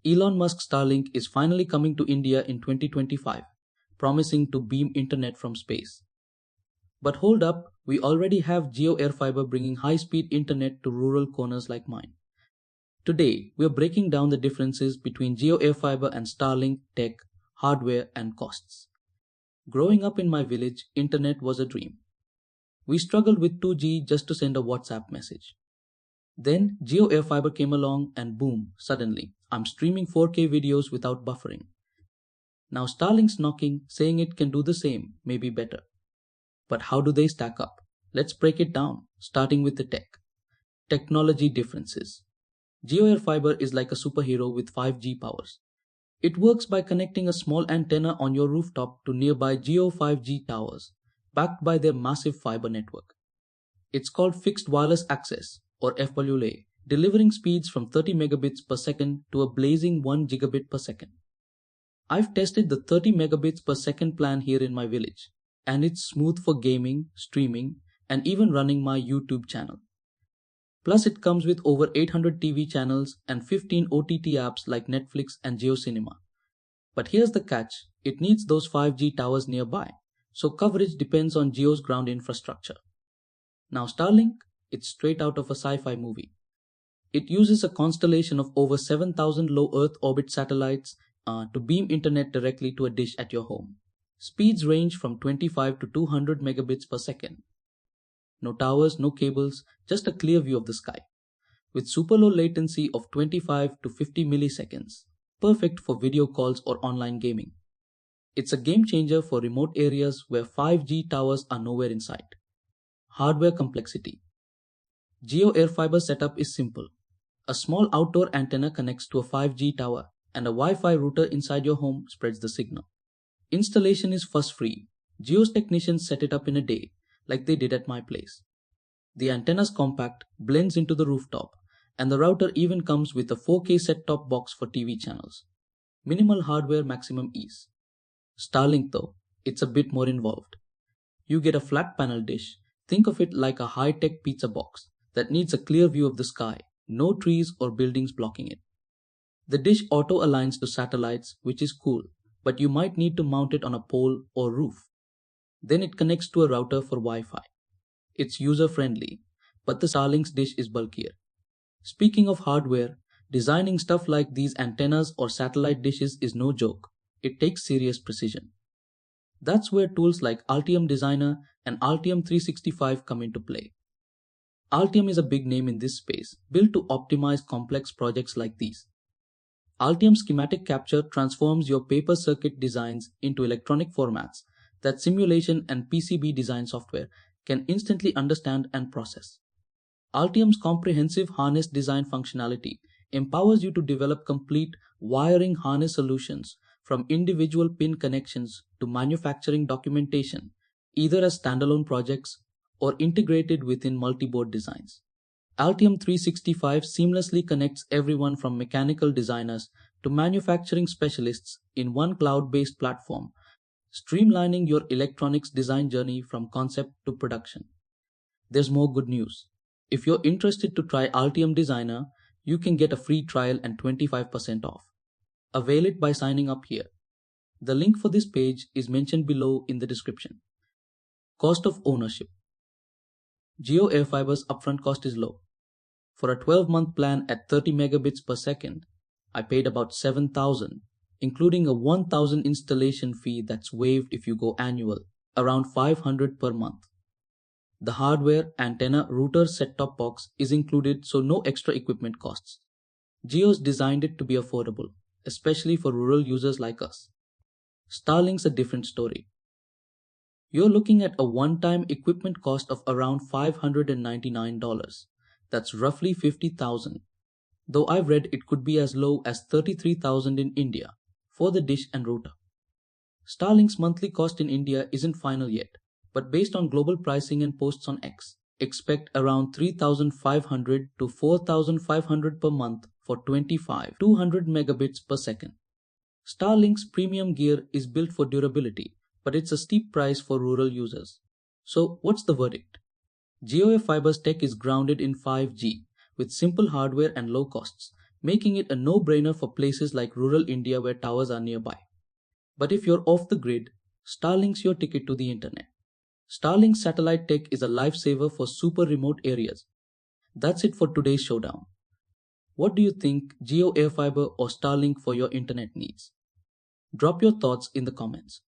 Elon Musk's Starlink is finally coming to India in 2025, promising to beam internet from space. But hold up, we already have Jio AirFiber bringing high-speed internet to rural corners like mine. Today, we are breaking down the differences between Jio AirFiber and Starlink tech, hardware, and costs. Growing up in my village, internet was a dream. We struggled with 2G just to send a WhatsApp message. Then Jio AirFiber came along and boom, suddenly, I'm streaming 4K videos without buffering. Now Starlink's knocking, saying it can do the same, maybe better. But how do they stack up? Let's break it down, starting with the tech. Technology differences. Jio AirFiber is like a superhero with 5G powers. It works by connecting a small antenna on your rooftop to nearby Jio 5G towers, backed by their massive fiber network. It's called Fixed Wireless Access, or FWA, delivering speeds from 30 megabits per second to a blazing 1 gigabit per second. I've tested the 30 megabits per second plan here in my village, and it's smooth for gaming, streaming, and even running my YouTube channel. Plus, it comes with over 800 TV channels and 15 OTT apps like Netflix and Jio Cinema. But here's the catch, it needs those 5G towers nearby, so coverage depends on Jio's ground infrastructure. Now Starlink, it's straight out of a sci-fi movie. It uses a constellation of over 7,000 low Earth orbit satellites to beam internet directly to a dish at your home. Speeds range from 25 to 200 megabits per second. No towers, no cables, just a clear view of the sky. With super low latency of 25 to 50 milliseconds. Perfect for video calls or online gaming. It's a game changer for remote areas where 5G towers are nowhere in sight. Hardware complexity. Jio AirFiber setup is simple. A small outdoor antenna connects to a 5G tower and a Wi-Fi router inside your home spreads the signal. Installation is fuss-free. Jio's technicians set it up in a day, like they did at my place. The antenna's compact, blends into the rooftop, and the router even comes with a 4K set-top box for TV channels. Minimal hardware, maximum ease. Starlink though, it's a bit more involved. You get a flat panel dish. Think of it like a high-tech pizza box that needs a clear view of the sky, no trees or buildings blocking it. The dish auto-aligns to satellites, which is cool, but you might need to mount it on a pole or roof. Then it connects to a router for Wi-Fi. It's user-friendly, but the Starlink's dish is bulkier. Speaking of hardware, designing stuff like these antennas or satellite dishes is no joke. It takes serious precision. That's where tools like Altium Designer and Altium 365 come into play. Altium is a big name in this space, built to optimize complex projects like these. Altium Schematic Capture transforms your paper circuit designs into electronic formats that simulation and PCB design software can instantly understand and process. Altium's comprehensive harness design functionality empowers you to develop complete wiring harness solutions from individual pin connections to manufacturing documentation, either as standalone projects or integrated within multi-board designs. Altium 365 seamlessly connects everyone from mechanical designers to manufacturing specialists in one cloud-based platform, streamlining your electronics design journey from concept to production. There's more good news. If you're interested to try Altium Designer, you can get a free trial and 25% off. Avail it by signing up here. The link for this page is mentioned below in the description. Cost of ownership. Jio AirFiber's upfront cost is low. For a 12-month plan at 30 megabits per second, I paid about $7,000, including a $1,000 installation fee that's waived if you go annual, around $500 per month. The hardware, antenna, router, set-top box is included, so no extra equipment costs. Jio's designed it to be affordable, especially for rural users like us. Starlink's a different story. You're looking at a one-time equipment cost of around $599. That's roughly $50,000. Though I've read it could be as low as $33,000 in India for the dish and router. Starlink's monthly cost in India isn't final yet, but based on global pricing and posts on X, expect around $3,500 to $4,500 per month for 200 megabits per second. Starlink's premium gear is built for durability, but it's a steep price for rural users. So what's the verdict? Jio AirFiber's tech is grounded in 5G with simple hardware and low costs, making it a no-brainer for places like rural India where towers are nearby. But if you're off the grid, Starlink's your ticket to the internet. Starlink satellite tech is a lifesaver for super remote areas. That's it for today's showdown. What do you think, Jio AirFiber or Starlink for your internet needs? Drop your thoughts in the comments.